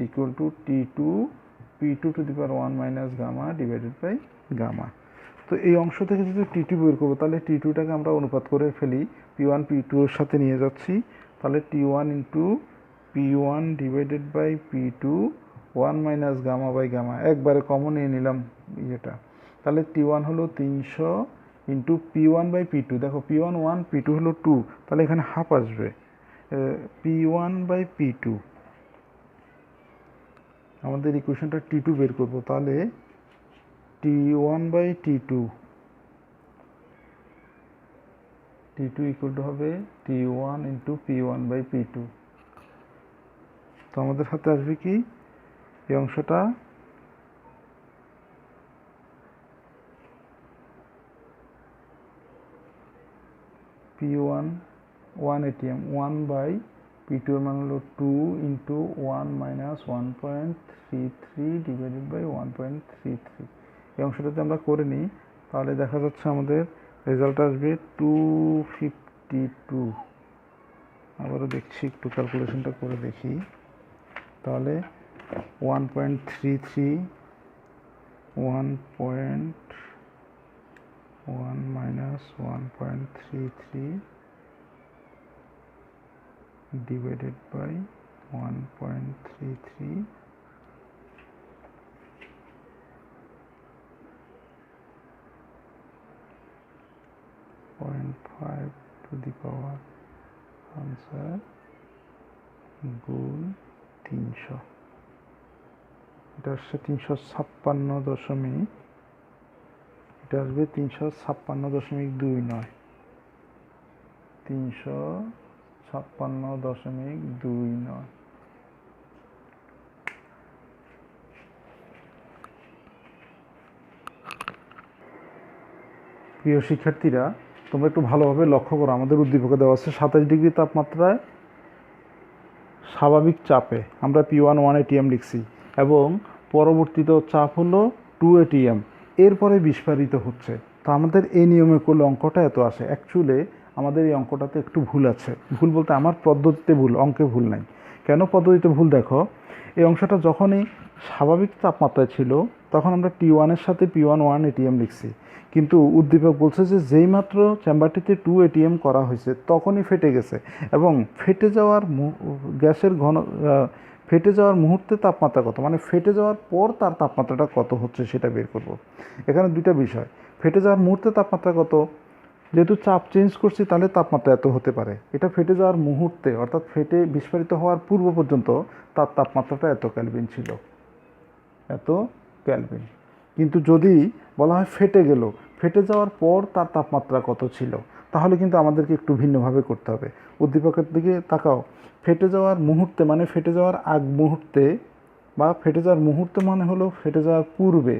equal to T2 P2 to the power 1 minus gamma divided by gamma. তো এই অংশ থেকে যদি T2 বের করবো, তাহলে T2টাকে আমরা অনুপাত করে ফেলি, P1 P2 এর সাথে নিয়ে যাচ্ছি, তাহলে T1 into P1 divided by P2 1 minus gamma by gamma, একবারে কমন নিয়ে নিলাম ইয়েটা। তাহলে T1 হলো 300 ইন্টু P1 বাই P2, দেখো P1 1 P2 হলো 2, তাহলে এখানে হাফ আসবে, P1 বাই P2। আমাদের ইকুয়েশনটা T2 বের করবো, তাহলে T1 by T2 equal to হবে T1 into P1 by P2। তো আমাদের হাতে আসবে কি, এই অংশটা P1 1 ATM 1 বাই P2 এর মান হলো 2 ইন্টু 1 মাইনাস 1.33 ডিভাইডেড বাই 1.33। এই অংশটাতে আমরা করে নিই, তাহলে দেখা যাচ্ছে আমাদের রেজাল্ট আসবে 252। আবারও দেখছি, একটু ক্যালকুলেশনটা করে দেখি, তাহলে 1.33 1 minus 1.33 divided by 1.33 0.5 to the power answer গুণ 300, এটা আসছে 356 এটা আসবে 356.29, 356.29। প্রিয় শিক্ষার্থীরা, তোমরা একটু ভালোভাবে লক্ষ্য করো, আমাদের উদ্দীপকে দেওয়া আছে 27 ডিগ্রি তাপমাত্রায় স্বাভাবিক চাপে আমরা P1 1 ATM লিখছি এবং পরবর্তীত চাপ হলো 2 ATM, এরপরে বিস্ফারিত হচ্ছে। তো আমাদের এই নিয়মে করলে অঙ্কটা এত আসে। অ্যাকচুয়ালি আমাদের এই অঙ্কটাতে একটু ভুল আছে। ভুল বলতে আমার পদ্ধতিতে ভুল, অঙ্কে ভুল নাই। কেন পদ্ধতিতে ভুল দেখো, এই অংশটা যখনই স্বাভাবিক তাপমাত্রায় ছিল তখন আমরা T1 এর সাথে P1 1 ATM লিখছি, কিন্তু উদ্দীপক বলছে যে যেই মাত্র চেম্বারটিতে 2 ATM করা হয়েছে তখনই ফেটে গেছে এবং ফেটে যাওয়ার গ্যাসের ফেটে যাওয়ার মুহূর্তে তাপমাত্রা কত, মানে ফেটে যাওয়ার পর তার তাপমাত্রাটা কত হচ্ছে সেটা বের করব। এখানে দুইটা বিষয়, ফেটে যাওয়ার মুহূর্তে তাপমাত্রা কত, যেহেতু চাপ চেঞ্জ করছি তাহলে তাপমাত্রা এত হতে পারে। এটা ফেটে যাওয়ার মুহূর্তে অর্থাৎ ফেটে বিস্ফোরিত হওয়ার পূর্ব পর্যন্ত তার তাপমাত্রাটা এত কেলভিন ছিল, এত কেলভিন। কিন্তু যদি বলা হয় ফেটে গেল, ফেটে যাওয়ার পর তার তাপমাত্রা কত ছিল, তাহলে কিন্তু আমাদেরকে একটু ভিন্নভাবে করতে হবে। উদ্দীপকের দিকে তাকাও, ফেটে যাওয়ার মুহূর্তে মানে ফেটে যাওয়ার আগ মুহূর্তে, বা ফেটে যাওয়ার মুহূর্তে মানে হলো ফেটে যাওয়ার পূর্বে।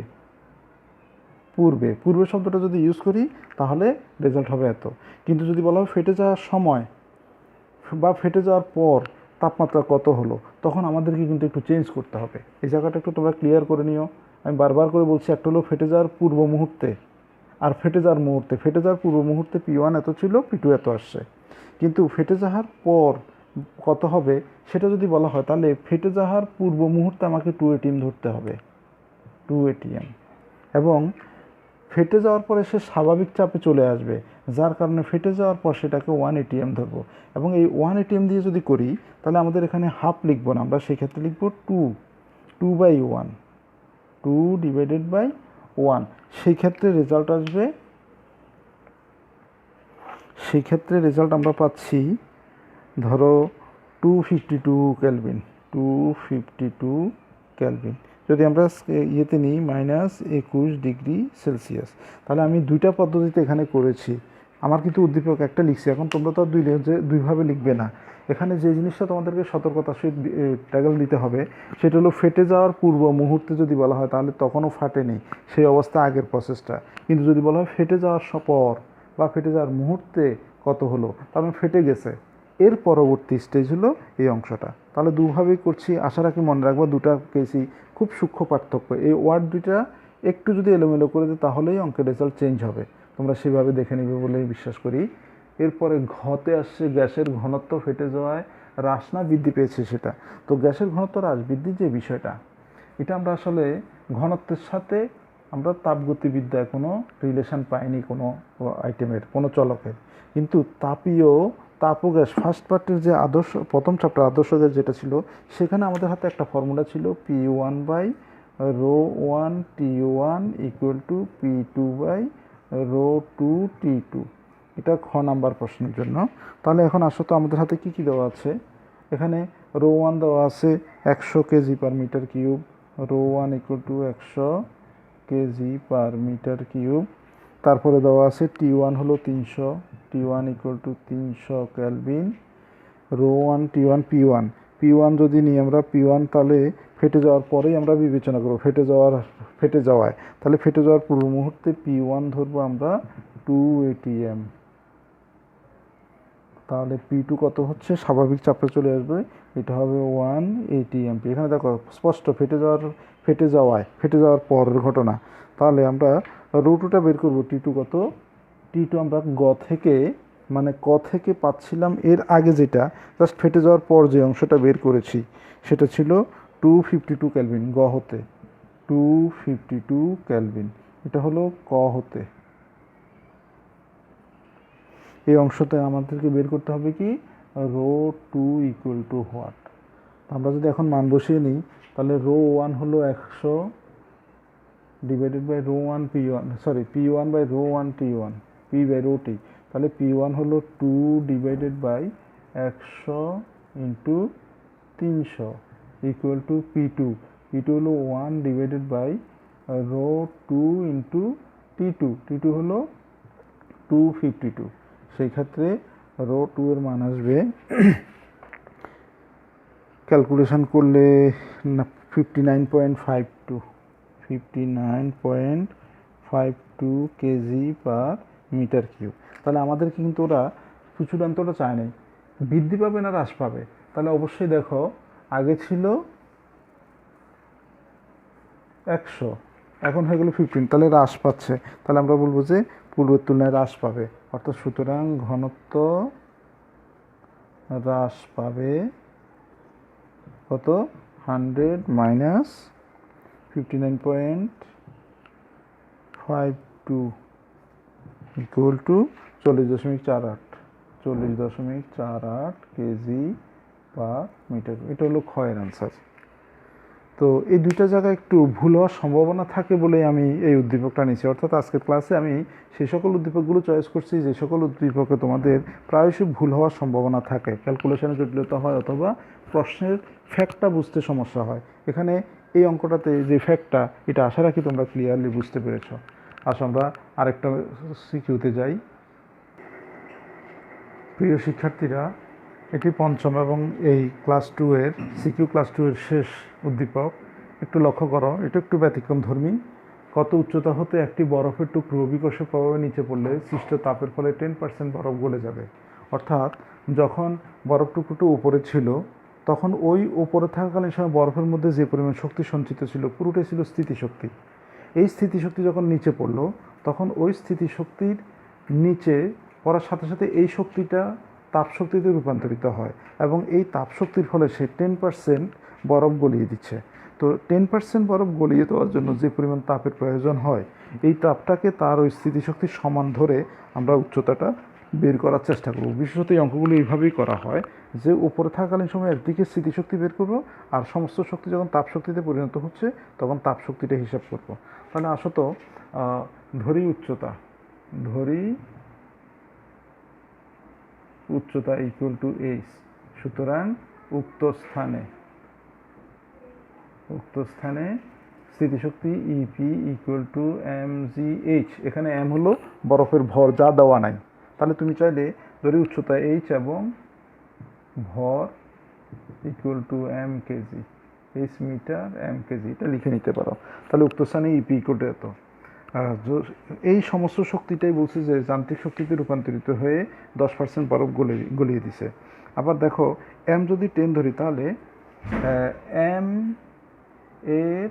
পূর্বে পূর্বে শব্দটা যদি ইউজ করি তাহলে রেজাল্ট হবে এত। কিন্তু যদি বলা হয় ফেটে যাওয়ার সময় বা ফেটে যাওয়ার পর তাপমাত্রা কত হলো, তখন আমাদেরকে কিন্তু একটু চেঞ্জ করতে হবে। এই জায়গাটা একটু তোমরা ক্লিয়ার করে নিও। আমি বারবার করে বলছি, একটা হলো ফেটে যাওয়ার পূর্ব মুহূর্তে আর ফেটে যাওয়ার মুহূর্তে। ফেটে যাওয়ার পূর্ব মুহূর্তে P1 এত ছিল, P2 এত আসছে, কিন্তু ফেটে যাওয়ার পর কত হবে সেটা যদি বলা হয় তাহলে ফেটে যাওয়ার পূর্ব মুহূর্তে আমাকে 2 ATM ধরতে হবে, 2 ATM। এবং ফেটে যাওয়ার পরে সে স্বাভাবিক চাপে চলে আসবে, যার কারণে ফেটে যাওয়ার পর সেটাকে 1 ATM ধরবো। এবং এই 1 ATM দিয়ে যদি করি তাহলে আমাদের এখানে হাফ লিখবো না, আমরা সেক্ষেত্রে লিখবো 2/1, 2 ডিভাইডেড বাই 1। সেই ক্ষেত্রে রেজাল্ট আমরা পাচ্ছি ধরো 252 কেলভিন, 252 কেলভিন। যদি আমরা ইয়েতে নিই -21 ডিগ্রি সেলসিয়াস, তাহলে আমি দুইটা পদ্ধতিতে এখানে করেছি। আমার কিন্তু উদ্দীপক একটা লিখছি, এখন তোমরা তো দুইভাবে লিখবে না। এখানে যে জিনিসটা তোমাদেরকে সতর্কতার সহিত ট্যাগল দিতে হবে সেটা হলো ফেটে যাওয়ার পূর্ব মুহূর্তে যদি বলা হয় তাহলে তখনও ফাটেনি, সেই অবস্থা আগের প্রসেসটা। কিন্তু যদি বলা হয় ফেটে যাওয়ার পর বা ফেটে যাওয়ার মুহূর্তে কত হলো, তাহলে ফেটে গেছে, এর পরবর্তী স্টেজ হলো এই অংশটা। তাহলে দুভাবেই করছি, আশা রাখি মনে রাখবো। দুটা কেসই খুব সূক্ষ্ম পার্থক্য, এই ওয়ার্ড দুইটা একটু যদি এলোমেলো করে দিই তাহলেই অঙ্কের রেজাল্ট চেঞ্জ হবে। তোমরা সেভাবে দেখে নিবে বলেই বিশ্বাস করি। এরপরে ঘতে আসছে গ্যাসের ঘনত্ব ফেটে যাওয়ায় হ্রাস না বৃদ্ধি পেয়েছে সেটা। তো গ্যাসের ঘনত্ব হ্রাস বৃদ্ধির যে বিষয়টা, এটা আমরা আসলে ঘনত্বের সাথে আমরা তাপগতিবিদ্যায় কোনো রিলেশন পাইনি কোনো আইটেমের, কোনো চলকের। কিন্তু তাপ ও গ্যাস ফার্স্ট পার্টের যে আদর্শ প্রথম চ্যাপ্টার আদর্শ গ্যাস যেটা ছিল, সেখানে আমাদের হাতে একটা ফর্মুলা ছিল P1/ρ1 T1 = P2/ρ2 T2। এটা খ নাম্বার প্রশ্নের জন্য। তাহলে এখন আসো তো আমাদের হাতে কি কি দেওয়া আছে। এখানে ρ1 দেওয়া আছে 100 kg/m³, ρ1 = 100 kg/m³। তারপরে দেওয়া আছে T1 হলো 300, T1 = 300 কেলভিন। ρ1 T1 P1 যদি নিই আমরা P1, তাহলে ফেটে যাওয়ার পরেই আমরা বিবেচনা করব ফেটে যাওয়ায়, তাহলে ফেটে যাওয়ার পূর্ব মুহূর্তে P1 ধরবো আমরা 2 ATM। তাহলে P2 কত হচ্ছে, স্বাভাবিক চাপে চলে আসবে, এটা হবে 1 ATM। এখানে দেখো স্পষ্ট ফেটে যাওয়ার পরের ঘটনা। তাহলে আমরা ρ2টা বের করব, T2 কত, T2 আমরা ক থেকে পাচ্ছিলাম এর আগে যেটা জাস্ট ফেটে যাওয়ার পর যে অংশটা বের করেছি সেটা ছিল 252 কেলভিন। গ হতে 252 কেলভিন, এটা হলো ক হতে। এই অংশতে আমাদেরকে বের করতে হবে কি, ρ2 = হোয়াট, আমরা যদি এখন মান বসিয়ে নিই তাহলে রো ওয়ান হলো 100 divided by rho one P one, sorry P one by rho one T one, P by rho T. তাহলে পি ওয়ান হলো 2 divided by 100 into 300 equal to P two. P two হলো 1 divided by rho 2 into T two. T two হলো 252। সেই ক্ষেত্রে rho 2 এর মান আসবে calculation করলে 59.52 59.52 কেজি পার মিটার কিউব। তাহলে আমাদেরকে কিন্তু ওরা চূড়ান্তটা চায় নাই, বৃদ্ধি পাবে না হ্রাস পাবে। তাহলে অবশ্যই দেখো আগে ছিল 100, এখন হয়ে গেল 15, তাহলে হ্রাস পাচ্ছে। তাহলে আমরা বলবো যে পূর্বের তুলনায় হ্রাস পাবে, অর্থাৎ সুতরাং ঘনত্ব হ্রাস পাবে কত, 100 minus 59.52 equal to 40.48 40.48 KG per metre. এটা হলো ক্ষয়ের আনসার। তো এই দুইটা জায়গায় একটু ভুল হওয়ার সম্ভাবনা থাকে বলেই আমি এই উদ্দীপকটা নিয়েছি। অর্থাৎ আজকের ক্লাসে আমি সেই সকল উদ্দীপকগুলো চয়েস করছি যে সকল উদ্দীপকে তোমাদের প্রায়শই ভুল হওয়ার সম্ভাবনা থাকে, ক্যালকুলেশনে জটিলতা হয় অথবা প্রশ্নের ফ্যাক্টটা বুঝতে সমস্যা হয়। এখানে এই অঙ্কটাতে যে ফ্যাক্টটা, এটা আশা রাখি তোমরা ক্লিয়ারলি বুঝতে পেরেছ। আসো আমরা আরেকটা সিকিউতে যাই। প্রিয় শিক্ষার্থীরা, এটি পঞ্চম এবং এই ক্লাস 2 এর সিকিউ ক্লাস 2 এর শেষ উদ্দীপক। একটু লক্ষ্য করো, এটা একটু ব্যতিক্রমধর্মী। কত উচ্চতা হতে একটি বরফের টুকরো অভিকর্ষের প্রভাবে নিচে পড়লে সৃষ্ট তাপের ফলে 10% বরফ গলে যাবে। অর্থাৎ যখন বরফ টুকরোটা উপরে ছিল তখন ওই উপরে থাকাকালীন সময় বরফের মধ্যে যে পরিমাণ শক্তি সঞ্চিত ছিল পুরোটাই ছিল স্থিতিশক্তি। এই স্থিতিশক্তি যখন নিচে পড়লো তখন ওই স্থিতিশক্তির নিচে পড়ার সাথে সাথে এই শক্তিটা তাপশক্তিতে রূপান্তরিত হয় এবং এই তাপশক্তির ফলে সে 10% বরফ গলিয়ে দিচ্ছে। তো 10% বরফ গলিয়ে দেওয়ার জন্য যে পরিমাণ তাপের প্রয়োজন হয়, এই তাপটাকে তার ওই স্থিতিশক্তির সমান ধরে আমরা উচ্চতাটা বের করার চেষ্টা করব। বিশেষত এই অঙ্কগুলো এইভাবেই করা হয় যে উপরে থাকাকালীন সময় একদিকে স্থিতিশক্তি বের করব আর সমস্ত শক্তি যখন তাপশক্তিতে পরিণত হচ্ছে তখন তাপশক্তিটা হিসাব করব। তাহলে আসত ধরি উচ্চতা ইকুয়াল টু এইচ। সুতরাং উক্ত স্থানে স্থিতিশক্তি EP equal to M G H. এখানে এম হলো বরফের ভর, যা দেওয়া নাই। তাহলে তুমি চাইলে ধরি উচ্চতা এইচ এবং ভর equal to M KG, H metre M KG, এটা লিখে নিতে পারো। তাহলে উক্ত স্থানে ইপি ইকুয়াল টু এত। এই সমস্ত শক্তিটাই বলছে যে যান্ত্রিক শক্তিতে রূপান্তরিত হয়ে 10% বরফ গলিয়ে দিছে। আবার দেখো এম যদি 10 ধরি তাহলে এম এর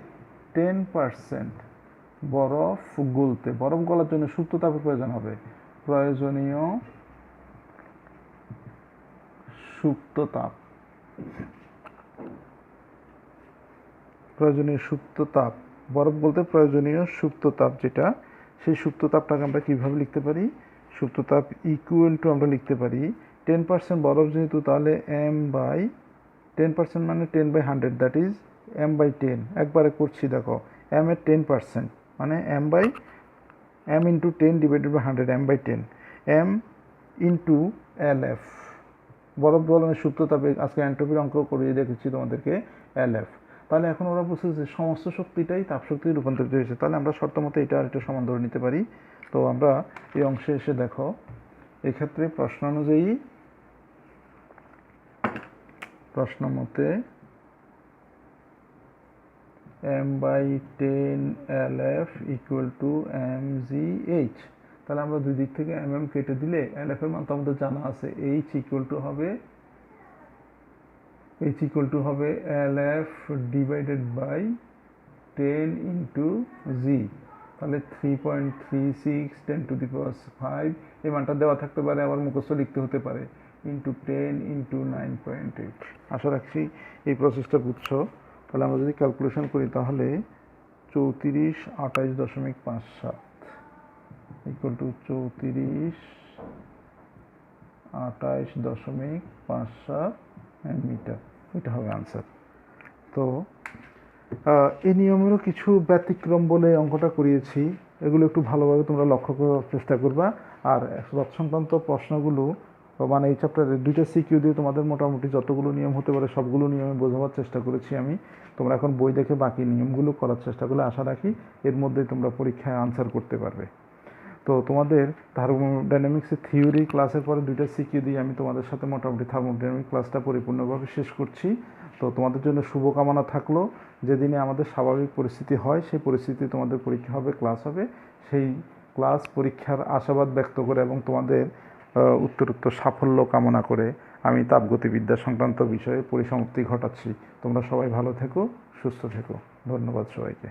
10% বরফ গলার জন্য সুপ্ত তাপের প্রয়োজন হবে। প্রয়োজনীয় সুপ্ত তাপ, বরফ বলতে প্রয়োজনীয় সুপ্ত তাপ যেটা, সেই সুপ্ত তাপটাকে আমরা কীভাবে লিখতে পারি? সুপ্ত তাপ ইকুয়াল টু আমরা লিখতে পারি 10% বরফ যেহেতু, তাহলে এম বাই 10% মানে 10/100, দ্যাট ইজ এম বাই 10। একবারে করছি, দেখো এম এর 10% মানে M into 10 divided by 100, M by 10, M into L F, বরফ গলনের সুপ্ত তাপে আজকে এন্ট্রপির অঙ্ক করিয়ে দেখেছি তোমাদেরকে, এল এফ। তাহলে এখন ওরা বলছে যে সমস্ত শক্তিটাই তাপশক্তিতে রূপান্তরিত হয়েছে। তাহলে আমরা শর্ত মতে এটা আর এটা সমান ধরে নিতে পারি। তো আমরা এই অংশে এসে দেখো, এক্ষেত্রে প্রশ্ন মতে M by 10 L F equal to M G H. তাহলে আমরা দুই দিক থেকে এম কেটে দিলে এল এফ এর মান তো আমাদের জানা আছে, এইচ ইকুয়াল টু হবে L F divided by 10 into G. তাহলে 3.36 10⁵ এই মানটা দেওয়া থাকতে পারে, আবার মুখস্থ লিখতে হতে পারে, ইন্টু 10 ইন্টু 9.8। আশা রাখছি এই প্রসেসটা বুঝছো। তাহলে আমরা যদি ক্যালকুলেশন করি তাহলে 3428.57 ইকুয়াল টু 3428.57 মিটার। এটা হবে আনসার। তো এই নিয়মেরও কিছু ব্যতিক্রম বলে অঙ্কটা করিয়েছি, এগুলো একটু ভালোভাবে তোমরা লক্ষ্য করার চেষ্টা করবা। আর সংক্রান্ত প্রশ্নগুলো মানে এই চ্যাপ্টারের 2টা সিকিউ দিয়ে তোমাদের মোটামুটি যতগুলো নিয়ম হতে পারে সবগুলো নিয়মে বোঝাবার চেষ্টা করেছি আমি। তোমরা এখন বই দেখে বাকি নিয়মগুলো করার চেষ্টা করলে আশা রাখি এর মধ্যে তোমরা পরীক্ষায় আনসার করতে পারবে। তো তোমাদের থার্মোডাইনামিক্সের থিওরি ক্লাসের পরে 2টা সিকিউ দিয়ে আমি তোমাদের সাথে মোটামুটি থার্মোডাইনামিক ক্লাসটা পরিপূর্ণভাবে শেষ করছি। তো তোমাদের জন্য শুভকামনা থাকলো, যেদিনে আমাদের স্বাভাবিক পরিস্থিতি হয় সেই পরিস্থিতি তোমাদের পরীক্ষা হবে, ক্লাস হবে, সেই ক্লাস পরীক্ষার আশাবাদ ব্যক্ত করে এবং তোমাদের উত্তরোত্তর সাফল্য কামনা করে আমি তাপগতিবিদ্যা সংক্রান্ত বিষয়ে পরিসমাপ্তি ঘটাচ্ছি। তোমরা সবাই ভালো থেকো, সুস্থ থেকো। ধন্যবাদ সবাইকে।